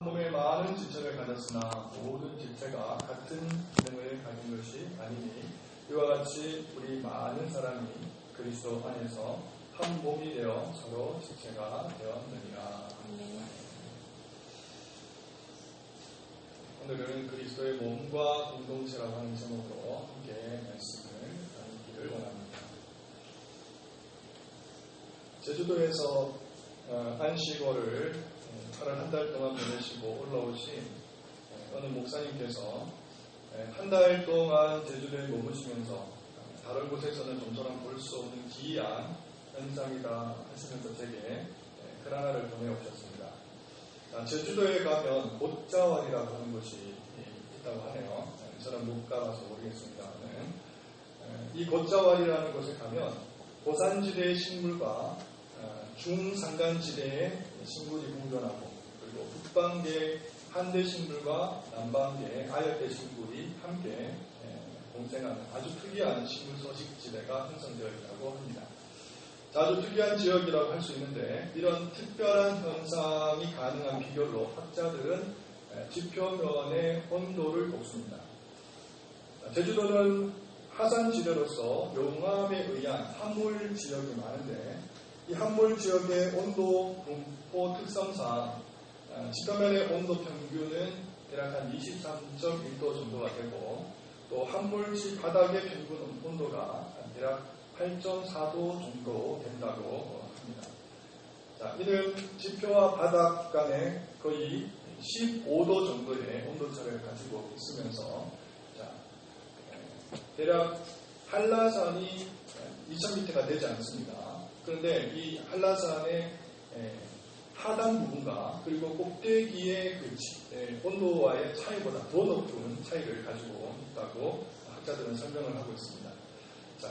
몸에 많은 지체를 가졌으나 모든 지체가 같은 기능을 가진 것이 아니니 이와 같이 우리 많은 사람이 그리스도 안에서 한 몸이 되어 서로 지체가 되었느니라. 오늘은 그리스도의 몸과 공동체라고 하는 제목으로 함께 말씀을 나누기를 원합니다. 제주도에서 안식월을 8월 한 달 동안 보내시고 올라오신 어느 목사님께서 한 달 동안 제주도에 머무시면서 다른 곳에서는 좀처럼 볼 수 없는 기이한 현상이다 하시면서 제게 글 하나를 보내오셨습니다. 제주도에 가면 곶자왈이라고 하는 곳이 있다고 하네요. 저는 못 가봐서 모르겠습니다만 이 곶자왈이라는 곳에 가면 고산지대의 식물과 중산간지대의 식물이 공존하고 그리고 북방계 한대 식물과 남방계 아열대 식물이 함께 공생하는 아주 특이한 식물 서식지대가 형성되어 있다고 합니다. 아주 특이한 지역이라고 할 수 있는데 이런 특별한 현상이 가능한 비결로 학자들은 지표면의 온도를 꼽습니다. 제주도는 하산지대로서 용암에 의한 함물 지역이 많은데 이 함물 지역의 온도 분포 특성상 지표면의 온도 평균은 대략 한 23.1도 정도가 되고 또 함물지 바닥의 평균 온도가 대략 8.4도 정도 된다고 합니다. 이는 지표와 바닥 간에 거의 15도 정도의 온도차를 가지고 있으면서 대략 한라산이 2000m가 되지 않습니다. 그런데 이 한라산의 하단 부분과 그리고 꼭대기의 그 온도와의 차이보다 더 높은 차이를 가지고 있다고 학자들은 설명을 하고 있습니다.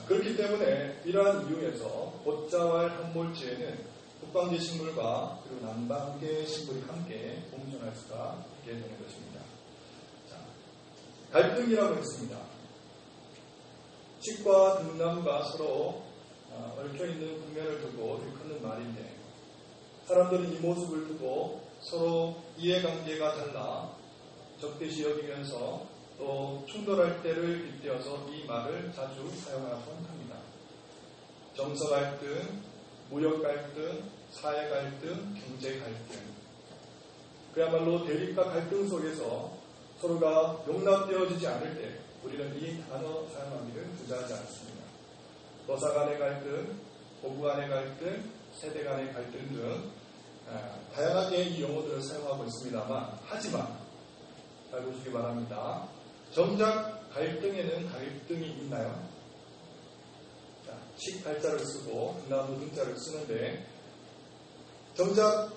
그렇기 때문에 이러한 이유에서 곶자왈 함몰지에는 북방계 식물과 그리고 남방계 식물이 함께 공존할 수가 있게 되는 것입니다. 갈등이라고 했습니다. 칡과 등나무가 서로 얽혀있는 국면을 두고 일컫는 말인데 사람들은 이 모습을 두고 서로 이해관계가 달라 적대시 여기면서 또 충돌할 때를 빗대어서 이 말을 자주 사용하곤 합니다. 정서 갈등, 무역 갈등, 사회 갈등, 경제 갈등 그야말로 대립과 갈등 속에서 서로가 용납되어지지 않을 때 우리는 이 단어 사용하기를 주저하지 않습니다. 노사 간의 갈등, 고부 간의 갈등, 세대 간의 갈등 등 다양하게 이 용어들을 사용하고 있습니다만 하지만 잘 보시기 바랍니다. 정작 갈등에는 갈등이 있나요? 칡 달자를 쓰고 나무 등자를 쓰는데 정작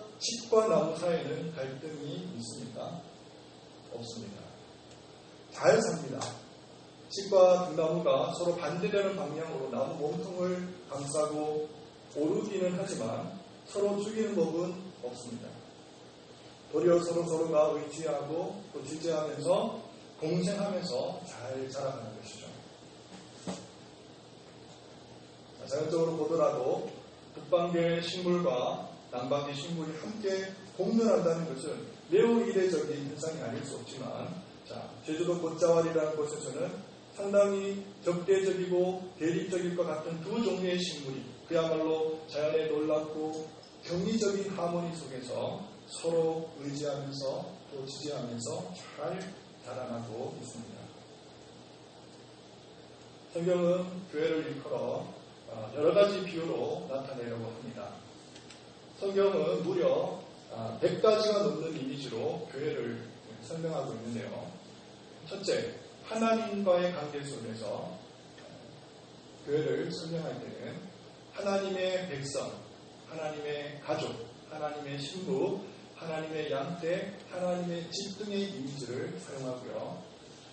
칡과 나무 사이에는 갈등이 있습니까? 없습니다. 잘 삽니다. 칡과 등나무가 서로 반대되는 방향으로 나무 몸통을 감싸고 오르기는 하지만 서로 죽이는 법은 없습니다. 도리어 서로가 의지하고 또 지지하면서 공생하면서 잘 자라가는 것이죠. 자연적으로 보더라도 북방계 식물과 남방계 식물이 함께 공존한다는 것은 매우 이례적인 현상이 아닐 수 없지만 제주도 곶자왈이라는 곳에서는 상당히 적대적이고 대립적일 것 같은 두 종류의 식물이 그야말로 자연의 놀랍고 경이적인 하모니 속에서 서로 의지하면서 또 지지하면서 잘 자라나고 있습니다. 성경은 교회를 일컬어 여러 가지 비유로 나타내려고 합니다. 성경은 무려 100가지가 넘는 이미지로 교회를 설명하고 있는데요. 첫째, 하나님과의 관계 속에서 교회를 설명할 때는 하나님의 백성, 하나님의 가족, 하나님의 신부, 하나님의 양떼, 하나님의 집 등의 이미지를 사용하고요.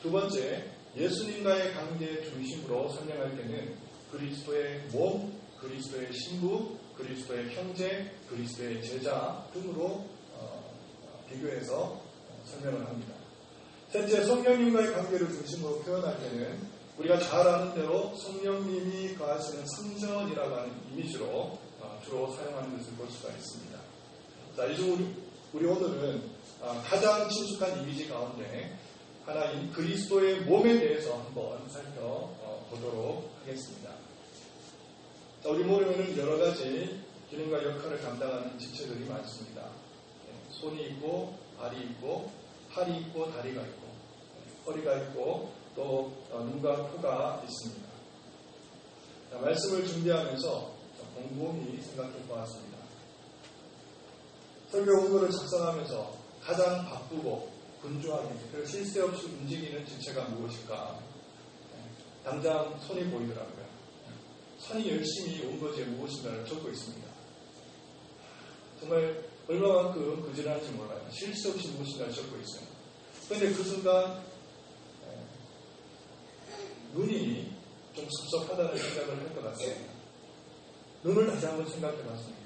두 번째, 예수님과의 관계 중심으로 설명할 때는 그리스도의 몸, 그리스도의 신부, 그리스도의 형제, 그리스도의 제자 등으로 비교해서 설명을 합니다. 셋째, 성령님과의 관계를 중심으로 표현할 때는 우리가 잘 아는 대로 성령님이 거하시는 성전이라고 하는 이미지로 주로 사용하는 것을 볼 수가 있습니다. 이 중 우리 오늘은 가장 친숙한 이미지 가운데 하나인 그리스도의 몸에 대해서 한번 살펴보도록 하겠습니다. 자, 우리 몸에는 여러 가지 기능과 역할을 감당하는 지체들이 많습니다. 손이 있고, 발이 있고, 팔이 있고, 다리가 있고, 허리가 있고, 또 눈과 코가 있습니다. 자, 말씀을 준비하면서 곰곰이 생각해 보았습니다. 설교 원고를 작성하면서 가장 바쁘고 분주하게 그리고 쉴 새 없이 움직이는 지체가 무엇일까? 당장 손이 보이더라고요. 손이 열심히 온 것에 무엇인가를 적고 있습니다. 정말 얼마만큼 그지런한지 몰라요. 쉴 새 없이 무엇인가를 적고 있어요. 그런데 그 순간 눈이 좀 섭섭하다는 생각을 할 것 같습니다. 눈을 다시 한번 생각해 봤습니다.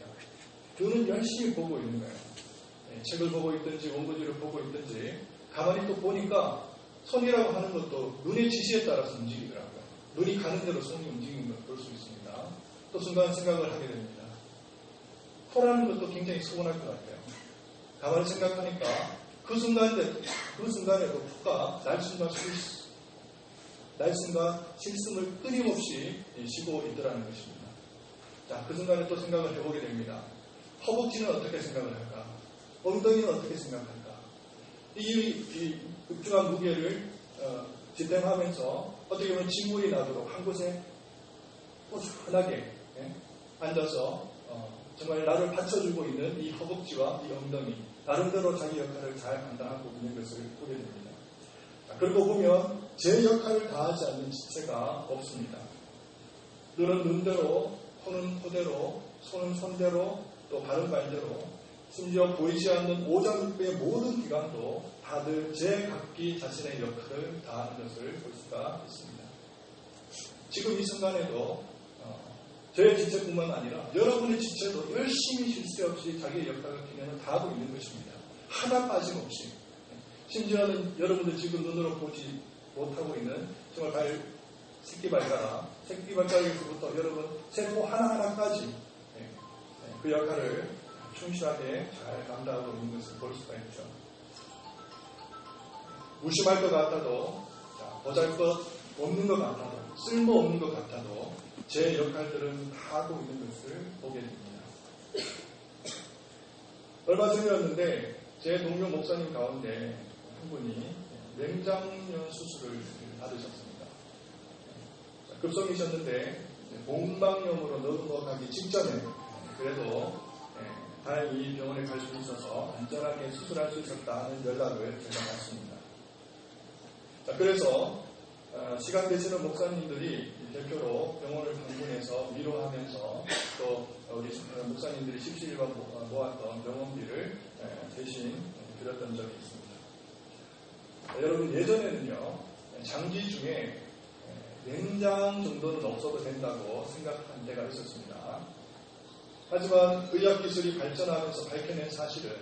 눈은 열심히 보고 있는 거예요. 책을 보고 있든지 원고지를 보고 있든지 가만히 또 보니까 손이라고 하는 것도 눈의 지시에 따라서 움직이더라고요. 눈이 가는 대로 손이 움직이는 걸 볼 수 있습니다. 또 순간 생각을 하게 됩니다. 코라는 것도 굉장히 서운할 것 같아요. 가만히 생각하니까 그 순간에도 코가 날숨과 실숨을 끊임없이 쉬고 있더라는 것입니다. 자, 그 순간에 또 생각을 해보게 됩니다. 허벅지는 어떻게 생각을 할까? 엉덩이는 어떻게 생각할까? 이 극중한 무게를 지탱하면서 어떻게 보면 진물이 나도록 한 곳에 꾸준하게 앉아서 정말 나를 받쳐주고 있는 이 허벅지와 이 엉덩이, 나름대로 자기 역할을 잘 감당하고 있는 것을 보게 됩니다. 그리고 보면 제 역할을 다하지 않는 지체가 없습니다. 눈은 눈대로, 코는 코대로, 손은 손대로, 또 발은 발대로, 심지어 보이지 않는 오장육부의 모든 기관도 다들 제 각기 자신의 역할을 다하는 것을 볼 수가 있습니다. 지금 이 순간에도 저의 지체뿐만 아니라 여러분의 지체도 열심히 쉴 새 없이 자기의 역할을 기능을 다하고 있는 것입니다. 하나 빠짐없이. 심지어는 여러분들 지금 눈으로 보지 못하고 있는 정말 새끼발가락에서부터 여러분 세포 하나하나까지 그 역할을 충실하게 잘 감당하고 있는 것을 볼 수가 있죠. 무심할 것 같아도, 보잘것 없는 것 같아도, 쓸모없는 것 같아도 제 역할들은 다 하고 있는 것을 보게 됩니다. 얼마 전이었는데 제 동료 목사님 가운데 한 분이 맹장염 수술을 받으셨습니다. 급성이셨는데 봉방염으로 넘어가기 직전에 그래도 다행히 병원에 갈 수 있어서 안전하게 수술할 수 있었다는 연락을 제가 받습니다. 그래서 시간 되시는 목사님들이 대표로 병원을 방문해서 위로하면서 또 우리 목사님들이 십시일반 모았던 병원비를 대신 드렸던 적이 있습니다. 여러분, 예전에는요, 장기 중에 냉장 정도는 없어도 된다고 생각한 때가 있었습니다. 하지만 의학기술이 발전하면서 밝혀낸 사실은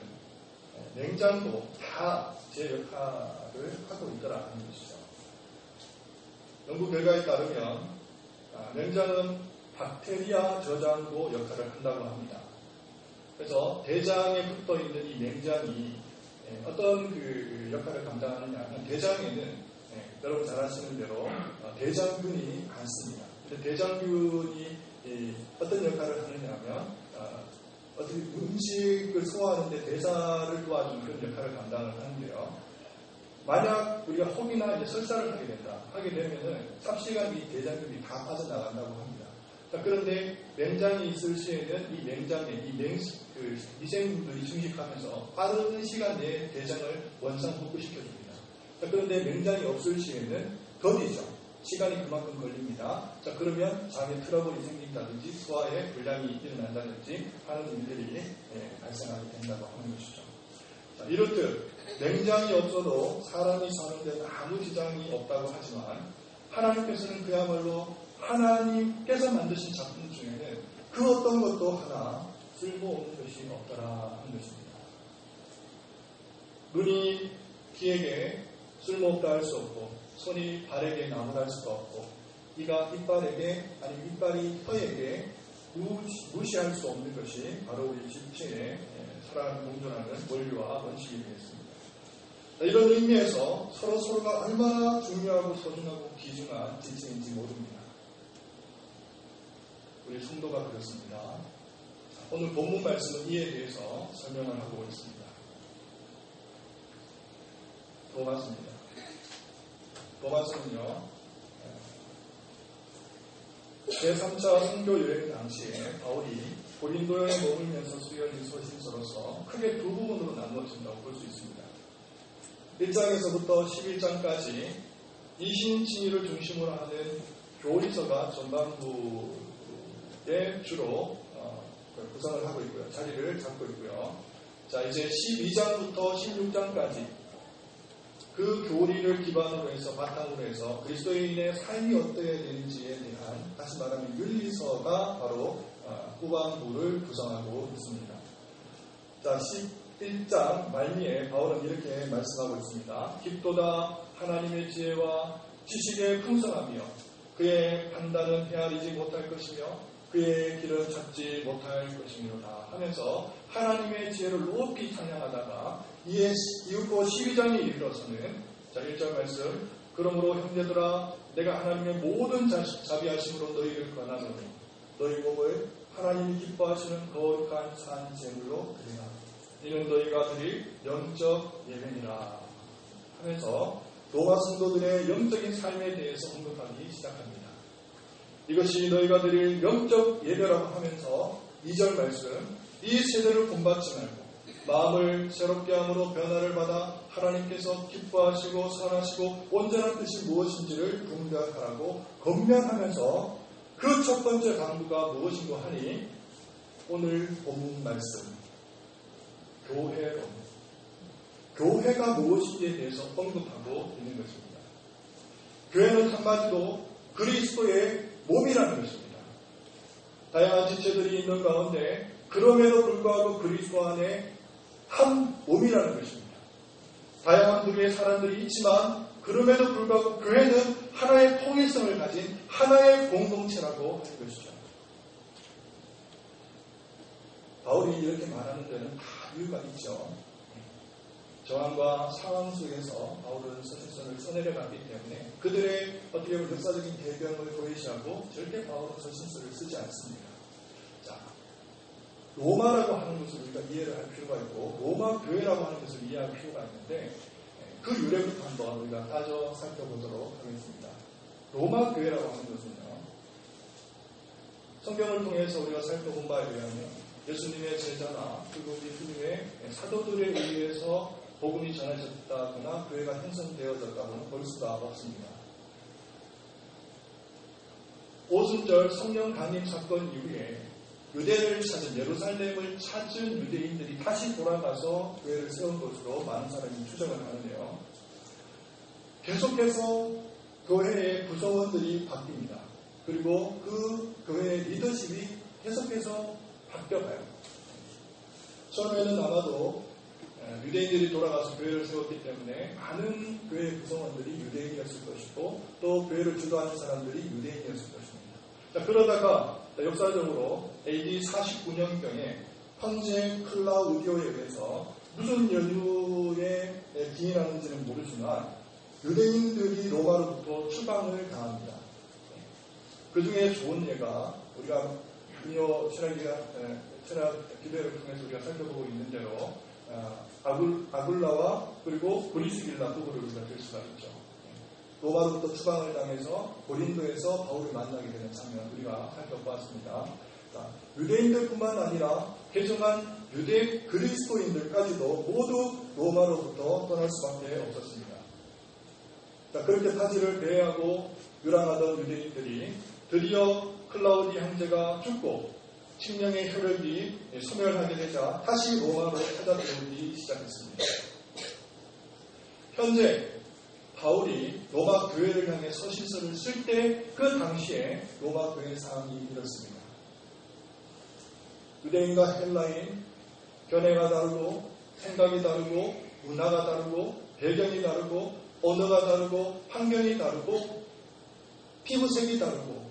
냉장도 다 제 역할을 하고 있더라는 것이죠. 연구 결과에 따르면 냉장은 박테리아 저장고 역할을 한다고 합니다. 그래서 대장에 붙어있는 이 냉장이 어떤 그 역할을 감당하느냐 하면 대장에는 여러분 잘 아시는 대로 대장균이 많습니다. 근데 대장균이 어떤 역할을 하느냐 하면 어떻게 음식을 소화하는데 대사를 도와주는 그런 역할을 감당을 하는데요. 만약 우리가 혹이나 이제 설사를 하게 되면은 삽시간 이 대장균이 다 빠져나간다고 합니다. 자, 그런데 냉장이 있을 시에는 이 냉장에 미생물들이 증식하면서 빠른 시간 내에 대장을 원상 복구시켜줍니다. 자, 그런데 냉장이 없을 시에는 더디죠. 시간이 그만큼 걸립니다. 자, 그러면 장에 트러블이 생긴다든지 소화에 불량이 일어난다든지 하는 일들이 발생하게 된다고 하는 것이죠. 자, 이렇듯 냉장이 없어도 사람이 사는 데는 아무 지장이 없다고 하지만 하나님께서는 그야말로 하나님께서 만드신 작품 중에는 그 어떤 것도 하나 쓸모없는 것이 없더라 하는 것입니다. 눈이 귀에게 쓸모없다 할 수 없고 손이 발에게 나무랄 수도 없고 이가 이빨에게 아니 이빨이 혀에게 무시할 수 없는 것이 바로 우리 지체에 살아가는 공존하는 원리와 원칙이 되겠습니다. 이런 의미에서 서로가 얼마나 중요하고 소중하고 귀중한 지체인지 모릅니다. 우리 성도가 그렇습니다. 오늘 본문 말씀은 이에 대해서 설명을 하고 있습니다. 도마스입니다. 도마스는요, 제3차 선교 여행 당시에 바울이 고린도에 머물면서 수여진 소신서로서 크게 두 부분으로 나누어진다고 볼 수 있습니다. 1장에서부터 11장까지 이신칭의를 중심으로 하는 교리서가 전반부에 주로 구성을 하고 있고요. 자리를 잡고 있고요. 자, 이제 12장부터 16장까지 그 교리를 기반으로 해서 바탕으로 해서 그리스도인의 삶이 어떠해야 되는지에 대한, 다시 말하면 윤리서가 바로 후반부를 구성하고 있습니다. 자, 11장 말미에 바울은 이렇게 말씀하고 있습니다. 깊도다 하나님의 지혜와 지식의 풍성하며 그의 판단은 헤아리지 못할 것이며 그의 길은 찾지 못할 것이므로다 하면서 하나님의 지혜를 높이 찬양하다가 이윽고 12장에 이르러서는, 자, 1절 말씀, 그러므로 형제들아 내가 하나님의 모든 자비하심으로 너희를 권하노니 너희 몸을 하나님이 기뻐하시는 거룩한 산 제물로 드리라. 이는 너희가 드릴 영적 예배니라 하면서 로마 성도들의 영적인 삶에 대해서 언급하기 시작합니다. 이것이 너희가 드릴 영적 예배라고 하면서 2절 말씀, 이 세대를 본받지 말고 마음을 새롭게 함으로 변화를 받아 하나님께서 기뻐하시고 선하시고 온전한 뜻이 무엇인지를 분별하라고 건면하면서 그 첫 번째 강구가 무엇인고 하니 오늘 본문 말씀, 교회론, 교회가 무엇인지에 대해서 언급하고 있는 것입니다. 교회는 한마디로 그리스도의 몸이라는 것입니다. 다양한 지체들이 있는 가운데 그럼에도 불구하고 그리스도 안에 한 몸이라는 것입니다. 다양한 부류의 사람들이 있지만 그럼에도 불구하고 교회는 하나의 통일성을 가진 하나의 공동체라고 하는 것이죠. 바울이 이렇게 말하는 데는 다 이유가 있죠. 정황과 상황 속에서 바울은 서신서를 써내려갔기 때문에 그들의 어떻게 보면 역사적인 배경을 도외시하고 절대 바울은 서신서를 쓰지 않습니다. 자, 로마라고 하는 것을 우리가 이해를 할 필요가 있고 로마 교회라고 하는 것을 이해할 필요가 있는데 그 유래부터 한번 우리가 따져 살펴보도록 하겠습니다. 로마 교회라고 하는 것은요, 성경을 통해서 우리가 살펴본 바에 의하면 예수님의 제자나 그리고 예수님의 사도들에 의해서 복음이 전해졌다거나 교회가 형성되어졌다고는 볼 수가 없습니다. 오순절 성령 강림 사건 이후에 유대를 찾은, 예루살렘을 찾은 유대인들이 다시 돌아가서 교회를 세운 것으로 많은 사람이 추정을 하는데요. 계속해서 교회의 구성원들이 바뀝니다. 그리고 그 교회의 리더십이 계속해서 바뀌어가요. 처음에는 아마도 유대인들이 돌아가서 교회를 세웠기 때문에 많은 교회의 구성원들이 유대인이었을 것이고 또 교회를 주도하는 사람들이 유대인이었을 것입니다. 자, 그러다가 역사적으로 AD 49년경에 황제 클라우디오에 의해서 무슨 연유에 기인하는지는 모르지만 유대인들이 로마로부터 추방을 당합니다. 그 중에 좋은 예가 우리가 금요 신학 기도회를 통해서 우리가 살펴보고 있는 대로 아굴라와 그리고 브리스길라 후보를 우리가 들 수가 있죠. 로마로부터 추방을 당해서 고린도에서 바울을 만나게 되는 장면 우리가 살펴보았습니다. 유대인들뿐만 아니라 개종한 유대 그리스도인들까지도 모두 로마로부터 떠날 수밖에 없었습니다. 그렇게 타지를 배회하고 유랑하던 유대인들이 드디어 클라우디 형제가 죽고 칙령의 혈육이 소멸하게 되자 다시 로마로 찾아들어오기 시작했습니다. 현재 바울이 로마 교회를 향해 서신서를 쓸 때 그 당시에 로마 교회 상황이 이렇습니다. 유대인과 헬라인, 견해가 다르고 생각이 다르고 문화가 다르고 배경이 다르고 언어가 다르고 환경이 다르고 피부색이 다르고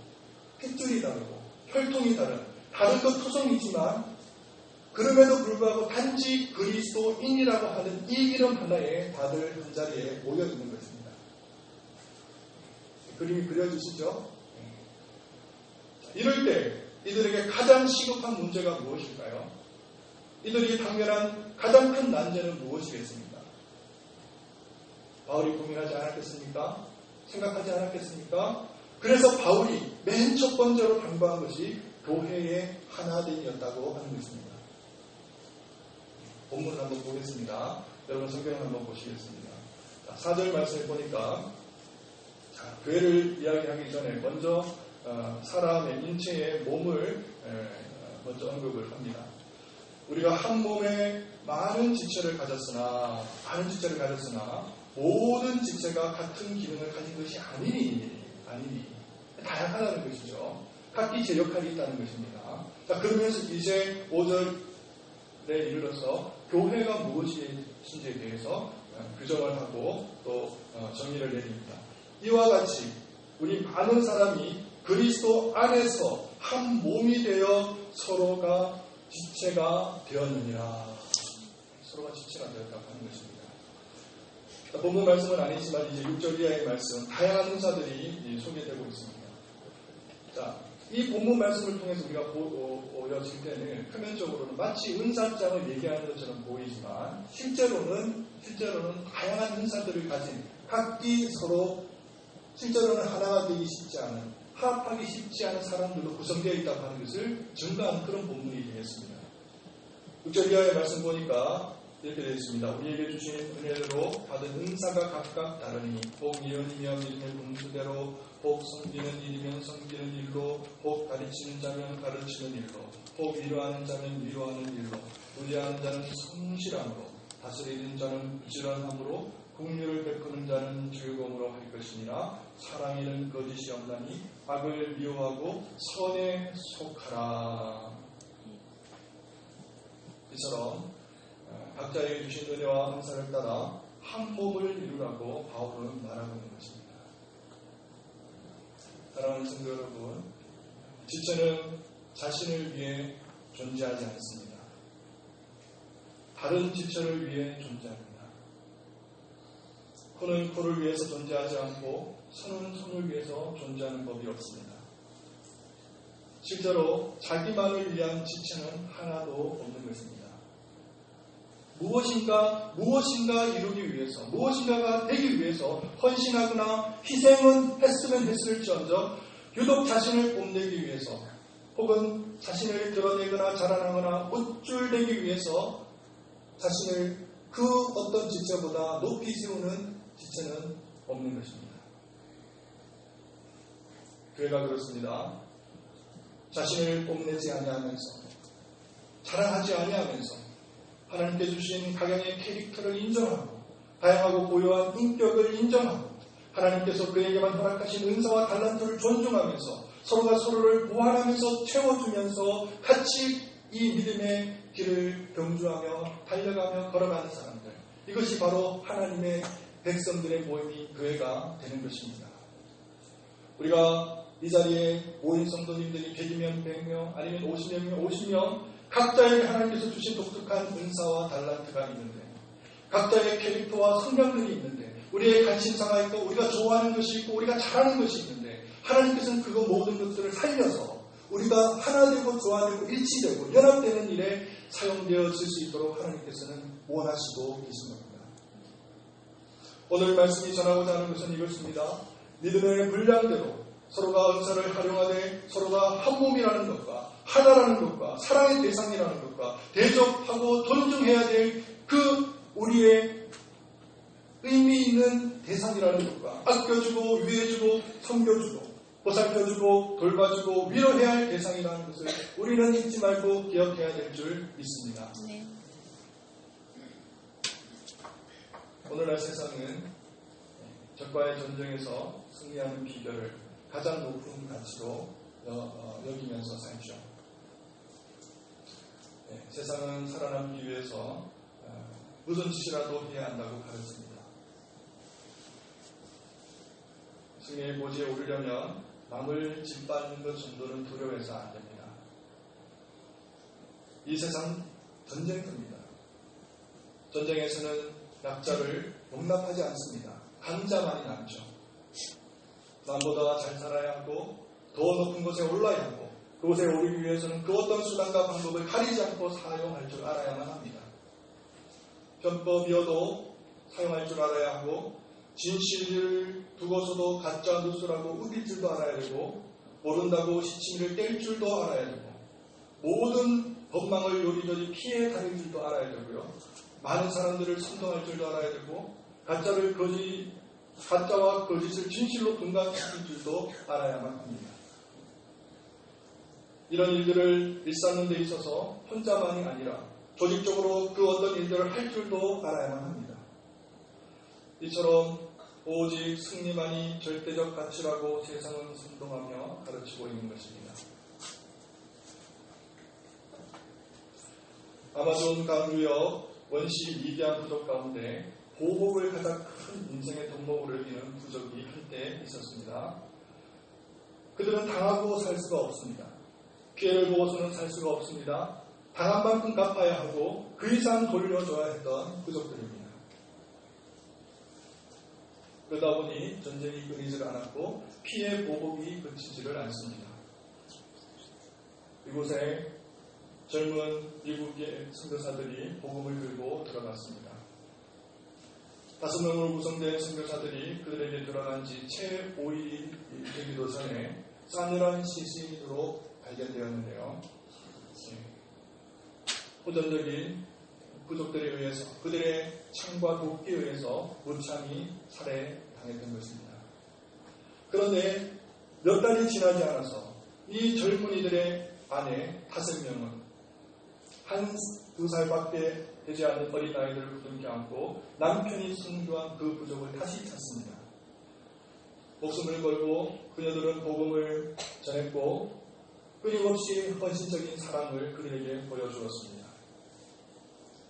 핏줄이 다르고 혈통이 다른 것 투성이지만 그럼에도 불구하고 단지 그리스도인이라고 하는 이 이름 하나에 다들 한자리에 모여 있는 것입니다. 그림이 그려지시죠? 이럴 때 이들에게 가장 시급한 문제가 무엇일까요? 이들이 당면한 가장 큰 난제는 무엇이겠습니까? 바울이 고민하지 않았겠습니까? 생각하지 않았겠습니까? 그래서 바울이 맨 첫 번째로 당부한 것이 교회의 하나됨이었다고 하는 것입니다. 본문을 한번 보겠습니다. 여러분 성경을 한번 보시겠습니다. 4절 말씀을 보니까 교회를 이야기하기 전에 먼저 사람의 인체의 몸을 먼저 언급을 합니다. 우리가 한 몸에 많은 지체를 가졌으나 모든 지체가 같은 기능을 가진 것이 아니니 다양하다는 것이죠. 각기 제 역할이 있다는 것입니다. 자, 그러면서 이제 5절에 이르러서 교회가 무엇인지에 대해서 규정을 하고 또 정의를 내립니다. 이와 같이 우리 많은 사람이 그리스도 안에서 한 몸이 되어 서로가 지체가 되었느니라. 서로가 지체가 되었다고 하는 것입니다. 본문 말씀은 아니지만 이제 6절 이하의 말씀, 다양한 은사들이 소개되고 있습니다. 자, 이 본문 말씀을 통해서 우리가 보여질 때는 표면적으로는 마치 은사장을 얘기하는 것처럼 보이지만 실제로는 다양한 은사들을 가진 각기 서로 실제로는 하나가 되기 쉽지 않은, 화합하기 쉽지 않은 사람들로 구성되어 있다고 하는 것을 증거하는 그런 본문이 되겠습니다. 6절 이하의 말씀 보니까 이렇게 되어 있습니다. 우리에게 주신 은혜대로 받은 은사가 각각 다르니 복 예언이며 믿음의 분수대로, 복 섬기는 일이면 섬기는 일로, 복 가르치는 자면 가르치는 일로, 복 위로하는 자면 위로하는 일로, 의뢰하는 자는 성실함으로, 다스리는 자는 부지런함으로, 긍휼을 베푸는 자는 즐거움으로 할 것이니라. 사랑에는 거짓이 없나니 악을 미워하고 선에 속하라. 이처럼 각자에게 주신 은혜와 은사를 따라 한 몸을 이루라고 바울은 말하고 있는 것입니다. 사랑하는 성도 여러분, 지체는 자신을 위해 존재하지 않습니다. 다른 지체를 위해 존재합니다. 코는 코를 위해서 존재하지 않고 손은 손을 위해서 존재하는 법이 없습니다. 실제로 자기만을 위한 지체는 하나도 없는 것입니다. 무엇인가 이루기 위해서, 무엇인가가 되기 위해서 헌신하거나 희생은 했으면 했을지언정 유독 자신을 뽐내기 위해서 혹은 자신을 드러내거나 자랑하거나 우쭐대기 위해서 자신을 그 어떤 지체보다 높이 세우는 지체는 없는 것입니다. 교회가 그렇습니다. 자신을 뽐내지 아니하면서 자랑하지 아니하면서 하나님께 주신 각양의 캐릭터를 인정하고 다양하고 고유한 인격을 인정하고 하나님께서 그에게만 허락하신 은사와 달란트를 존중하면서 서로가 서로를 보완하면서 채워주면서 같이 이 믿음의 길을 경주하며 달려가며 걸어가는 사람들, 이것이 바로 하나님의 백성들의 모임이 교회가 되는 것입니다. 우리가 이 자리에 모인 성도님들이 100이면 100명 아니면 50명이면 50명 각자에게 하나님께서 주신 독특한 은사와 달란트가 있는데 각자의 캐릭터와 성향들이 있는데 우리의 관심사가 있고 우리가 좋아하는 것이 있고 우리가 잘하는 것이 있는데 하나님께서는 그 모든 것들을 살려서 우리가 하나 되고 조화되고 일치되고 연합되는 일에 사용되어질 수 있도록 하나님께서는 원하시고 계신 겁니다. 오늘 말씀이 전하고자 하는 것은 이것입니다. 믿음의 분량대로 서로가 은사를 활용하되 서로가 한 몸이라는 것과 하나라는 것과 사랑의 대상이라는 것과 대접하고 존중해야 될 그 우리의 의미 있는 대상이라는 것과 아껴주고 위해주고 섬겨주고 보살펴주고 돌봐주고 위로해야 할 대상이라는 것을 우리는 잊지 말고 기억해야 될 줄 믿습니다. 네. 오늘날 세상은 적과의 전쟁에서 승리하는 비결을 가장 높은 가치로 여기면서 살죠. 네, 세상은 살아남기 위해서 무슨 짓이라도 해야 한다고 가르칩니다. 승리의 고지에 오르려면 남을 짓밟는 것 정도는 두려워해서 안 됩니다. 이 세상 전쟁터입니다. 전쟁에서는 약자를 용납하지 않습니다. 강자만이 남죠. 남보다 잘 살아야 하고 더 높은 곳에 올라야 하고 그곳에 오르기 위해서는 그 어떤 수단과 방법을 가리지 않고 사용할 줄 알아야만 합니다. 편법이어도 사용할 줄 알아야 하고 진실을 두고서도 가짜 뉴스라고 우길 줄도 알아야 되고 모른다고 시치미를 뗄 줄도 알아야 되고 모든 법망을 요리조리 피해 다닐 줄도 알아야 되고요. 많은 사람들을 선동할 줄도 알아야 되고 가짜와 거짓을 진실로 분간시킬 줄도 알아야만 합니다. 이런 일들을 일삼는 데 있어서 혼자만이 아니라 조직적으로 그 어떤 일들을 할 줄도 알아야만 합니다. 이처럼 오직 승리만이 절대적 가치라고 세상은 선동하며 가르치고 있는 것입니다. 아마존 강유역 원시 미디안 부족 가운데 보복을 가장 큰 인생의 덕목으로 여기는 부족이 한때 있었습니다. 그들은 당하고 살 수가 없습니다. 피해를 보고서는 살 수가 없습니다. 당한 만큼 갚아야 하고 그 이상 돌려줘야 했던 부족들입니다. 그러다 보니 전쟁이 끊이질 않았고 피해 보복이 그치지를 않습니다. 이곳에 젊은 미국의 선교사들이 복음을 들고 들어갔습니다. 5명으로 구성된 선교사들이 그들에게 들어간 지 채 5일이 되기도 전에 싸늘한 시신으로 발견되었는데요. 호전적인 부족들에 의해서 그들의 창과 도끼에 의해서 무참히 살해당했던 것입니다. 그런데 몇 달이 지나지 않아서 이 젊은이들의 아내 5명은 한 2살밖에 되지 않은 어린아이들을 부둥켜 안고 남편이 순교한 그 부족을 다시 찾습니다. 목숨을 걸고 그녀들은 복음을 전했고 끊임없이 헌신적인 사랑을 그들에게 보여주었습니다.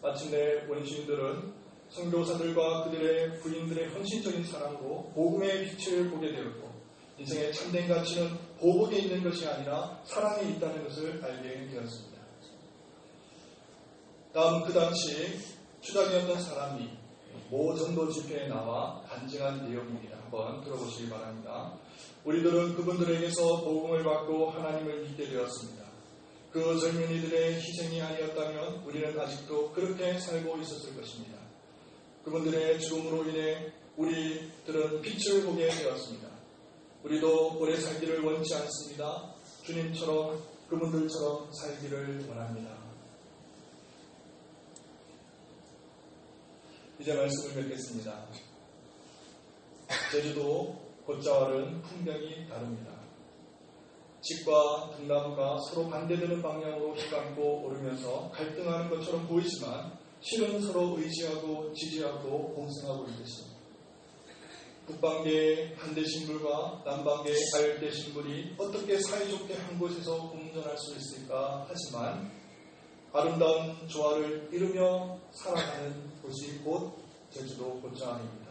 마침내 원시인들은 선교사들과 그들의 부인들의 헌신적인 사랑으로 복음의 빛을 보게 되었고 인생의 참된 가치는 보복에 있는 것이 아니라 사랑에 있다는 것을 알게 되었습니다. 다음 그 당시 추장이었던 사람이 모 전도 집회에 나와 간증한 내용입니다. 한번 들어보시기 바랍니다. 우리들은 그분들에게서 복음을 받고 하나님을 믿게 되었습니다. 그 젊은이들의 희생이 아니었다면 우리는 아직도 그렇게 살고 있었을 것입니다. 그분들의 죽음으로 인해 우리들은 빛을 보게 되었습니다. 우리도 오래 살기를 원치 않습니다. 주님처럼 그분들처럼 살기를 원합니다. 이제 말씀을 맺겠습니다. 제주도 곶자왈은 풍경이 다릅니다. 집과 등나무가 서로 반대되는 방향으로 휘감고 오르면서 갈등하는 것처럼 보이지만 실은 서로 의지하고 지지하고 공생하고 있습니다. 북방계의 한대 신불과 남방계의 알대 신불이 어떻게 사이좋게 한 곳에서 공존할 수 있을까 하지만 아름다운 조화를 이루며 살아가는 곳이 곧 제주도 곶자왈입니다.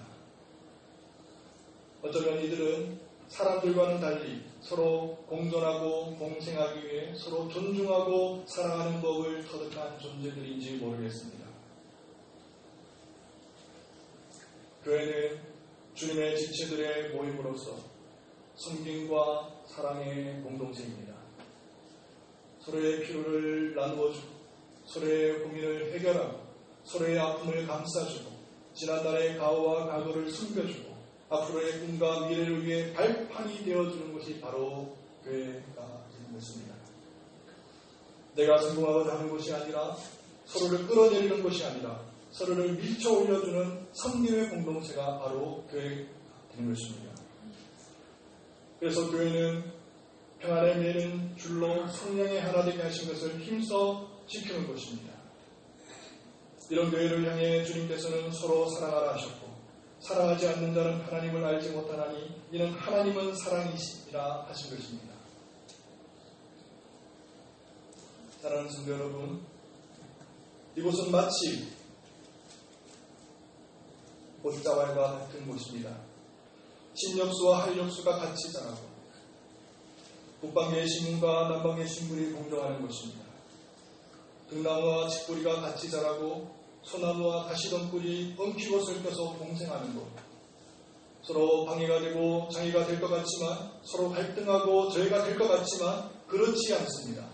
어쩌면 이들은 사람들과는 달리 서로 공존하고 공생하기 위해 서로 존중하고 사랑하는 법을 터득한 존재들인지 모르겠습니다. 교회는 주님의 지체들의 모임으로서 섬김과 사랑의 공동체입니다. 서로의 필요를 나누어주고 서로의 고민을 해결하고 서로의 아픔을 감싸주고 지난날의 가오와 각오를 숨겨주고 앞으로의 꿈과 미래를 위해 발판이 되어주는 것이 바로 교회가 되는 것입니다. 내가 성공하고자 하는 것이 아니라 서로를 끌어내리는 것이 아니라 서로를 밀쳐 올려주는 섬김의 공동체가 바로 교회가 되는 것입니다. 그래서 교회는 평안에 매는 줄로 성령의 하나 되게 하신 것을 힘써 지키는 것입니다. 이런 교회를 향해 주님께서는 서로 사랑하라 하셨고 사랑하지 않는 자는 하나님을 알지 못하나니 이는 하나님은 사랑이시니라 하신 것입니다. 사랑하는 성도 여러분, 이곳은 마치 곶자왈과 같은 곳입니다. 신역수와 한역수가 같이 자라고 북방계의 신문과 남방계의 신분이 공존하는 곳입니다. 등나무와 칡뿌리가 같이 자라고 소나무와 가시덤불이 엉키고 설켜서 공생하는 것. 서로 방해가 되고 장애가 될 것 같지만, 서로 갈등하고 저해가 될 것 같지만 그렇지 않습니다.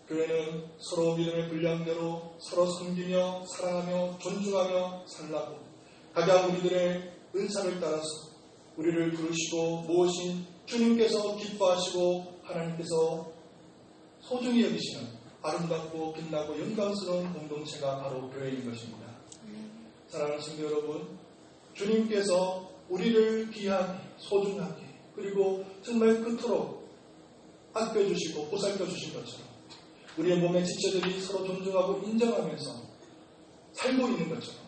교회는 서로 믿음의 분량대로 서로 섬기며 사랑하며 존중하며 살라고 각양 우리들의 은사를 따라서 우리를 부르시고 모으신 주님께서 기뻐하시고 하나님께서 소중히 여기시는 아름답고 빛나고 영광스러운 공동체가 바로 교회인 것입니다. 사랑하는 성도 여러분, 주님께서 우리를 귀하게, 소중하게, 그리고 정말 그토록 아껴주시고 보살펴주신 것처럼 우리의 몸의 지체들이 서로 존중하고 인정하면서 살고 있는 것처럼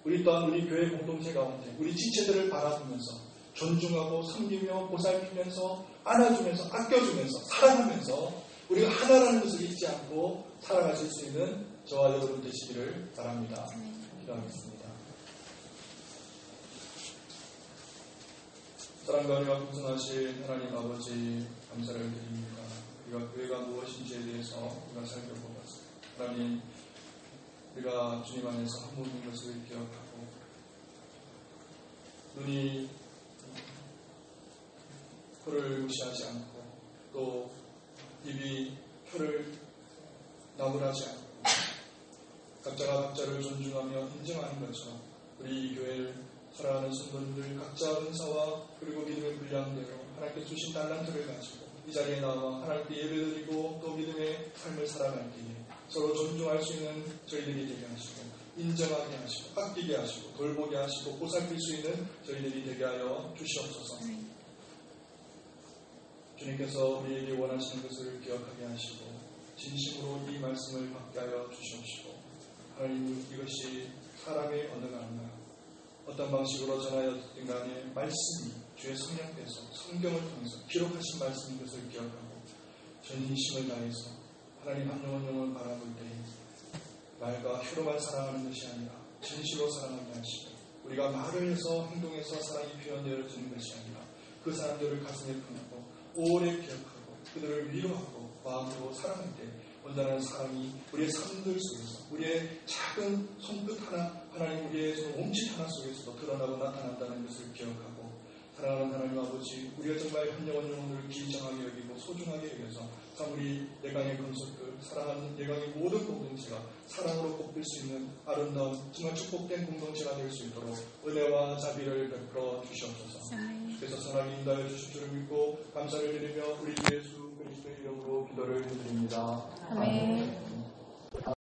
우리 또한 우리 교회 공동체 가운데 우리 지체들을 바라보면서 존중하고 섬기며 보살피면서 안아주면서 아껴주면서 사랑하면서 우리가 하나라는 것을 잊지 않고 살아가실 수 있는 저와 여러분 되시기를 바랍니다. 기도하겠습니다. 사랑과 은혜가 풍성하신 하나님 아버지 감사를 드립니다. 우리가 교회가 무엇인지에 대해서 우리가 살펴보았습니다. 하나님, 우리가 주님 안에서 한 몸인 것을 기억하고 눈이 코를 무시하지 않고 또 입이 혀를 나무라지 않고 각자가 각자를 존중하며 인정하는 것처럼 우리 이 교회를 사랑하는 성도님들 각자 은사와 그리고 믿음의 분량대로 하나님께 주신 달란트를 가지고 이 자리에 나와 하나님께 예배드리고 또 믿음의 삶을 살아갈 때에 서로 존중할 수 있는 저희들이 되게 하시고 인정하게 하시고 아끼게 하시고 돌보게 하시고 보살필 수 있는 저희들이 되게 하여 주시옵소서. 주님께서 우리에게 원하시는 것을 기억하게 하시고 진심으로 이 말씀을 받게 하여 주시옵시고 하나님, 이것이 사람의 언어가 아니라 어떤 방식으로 전하여 듣든 간에 말씀이 주의 성령께서 성경을 통해서 기록하신 말씀인 것을 기억하고 전심을 다해서 하나님 한 영 한 영을 바라볼 때에 말과 혀로만 사랑하는 것이 아니라 진실로 사랑하게 하시고 우리가 말을 해서 행동해서 사랑이 표현되어지는 것이 아니라 그 사람들을 가슴에 품고 오래 기억하고 그들을 위로하고 마음으로 사랑할 때 온전한 사랑이 우리의 삶들 속에서 우리의 작은 손끝 하나 하나님 우리의 몸짓 하나 속에서도 드러나고 나타난다는 것을 기억하고 사랑하는 하나님 아버지, 우리가 정말 한 영혼 영혼을 귀정하게 여기고 소중하게 여겨서 참 우리 예강의 금속들 사랑하는 예강의 모든 공동체가 사랑으로 꼽힐 수 있는 아름다운 정말 축복된 공동체가 될 수 있도록 은혜와 자비를 베풀어 주시옵소서. 그래서 선하게 인도하여 주실 줄을 믿고 감사를 드리며 우리 주 예수 그리스도의 이름으로 기도를 드립니다. 아멘.